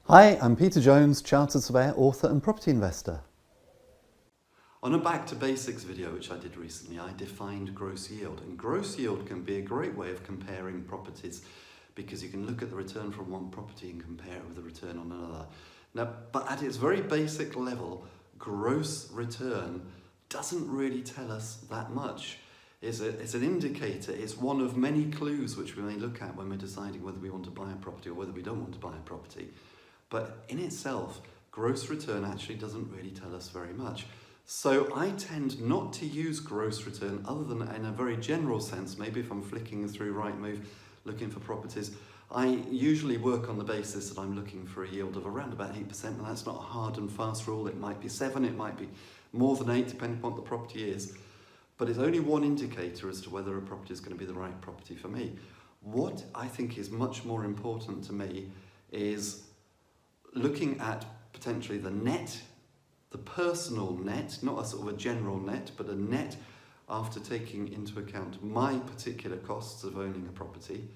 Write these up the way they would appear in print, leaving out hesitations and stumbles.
Hi, I'm Peter Jones, Chartered Surveyor, author and property investor. On a Back to Basics video which I did recently, I defined gross yield. And gross yield can be a great way of comparing properties because you can look at the return from one property and compare it with the return on another. Now, but at its very basic level, gross return doesn't really tell us that much. It's an indicator, it's one of many clues which we may look at when we're deciding whether we want to buy a property or whether we don't want to buy a property. But in itself, gross return actually doesn't really tell us very much. So I tend not to use gross return other than in a very general sense. Maybe if I'm flicking through Rightmove looking for properties, I usually work on the basis that I'm looking for a yield of around about 8%, and that's not a hard and fast rule. It might be 7, it might be more than 8, depending on what the property is. But it's only one indicator as to whether a property is going to be the right property for me. What I think is much more important to me is looking at potentially the net, the personal net, not a sort of a general net, but a net after taking into account my particular costs of owning a property.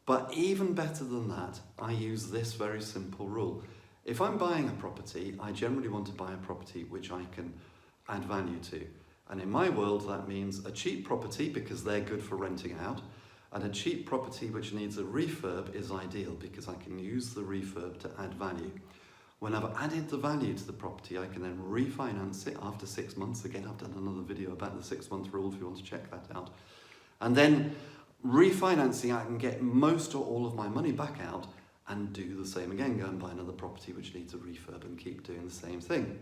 But even better than that, I use this very simple rule. If I'm buying a property, I generally want to buy a property which I can add value to. And in my world, that means a cheap property because they're good for renting out, and a cheap property which needs a refurb is ideal because I can use the refurb to add value. When I've added the value to the property, I can then refinance it after 6 months. Again, I've done another video about the 6-month rule if you want to check that out. And then refinancing, I can get most or all of my money back out and do the same again, go and buy another property which needs a refurb and keep doing the same thing.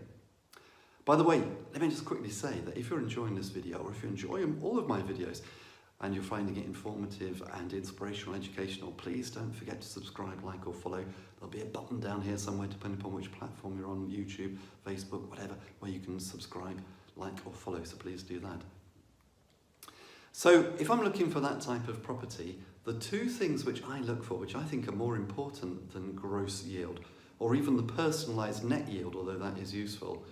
By the way, let me just quickly say that if you're enjoying this video, or if you're enjoying all of my videos, and you're finding it informative and inspirational, educational, please don't forget to subscribe, like or follow. There'll be a button down here somewhere, depending upon which platform you're on, YouTube, Facebook, whatever, where you can subscribe, like or follow, so please do that. So if I'm looking for that type of property, the two things which I look for, which I think are more important than gross yield, or even the personalised net yield, although that is useful,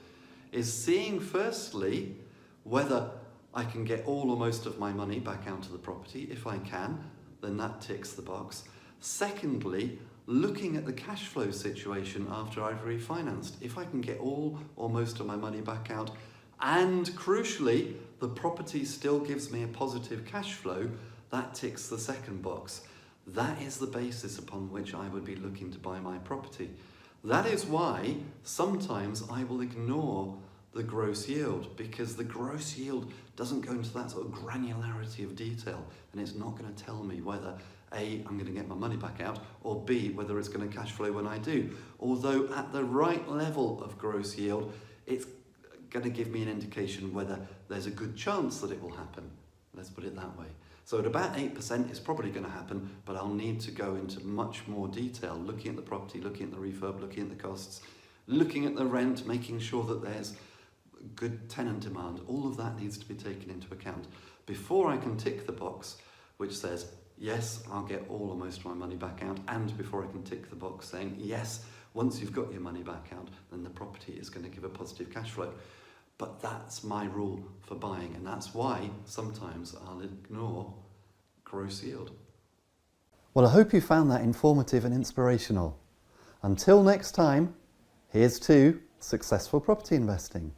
is seeing firstly whether I can get all or most of my money back out of the property. If I can, then that ticks the box. Secondly, looking at the cash flow situation after I've refinanced. If I can get all or most of my money back out, and crucially, the property still gives me a positive cash flow, that ticks the second box. That is the basis upon which I would be looking to buy my property. That is why sometimes I will ignore the gross yield, because the gross yield doesn't go into that sort of granularity of detail, and it's not going to tell me whether A, I'm going to get my money back out, or B, whether it's going to cash flow when I do. Although at the right level of gross yield, it's going to give me an indication whether there's a good chance that it will happen. Let's put it that way. So at about 8% it's probably going to happen, but I'll need to go into much more detail, looking at the property, looking at the refurb, looking at the costs, looking at the rent, making sure that there's good tenant demand. All of that needs to be taken into account before I can tick the box which says, yes, I'll get all or most of my money back out, and before I can tick the box saying, yes, once you've got your money back out, then the property is going to give a positive cash flow. But that's my rule for buying, and that's why sometimes I'll ignore gross yield. Well, I hope you found that informative and inspirational. Until next time, here's to successful property investing.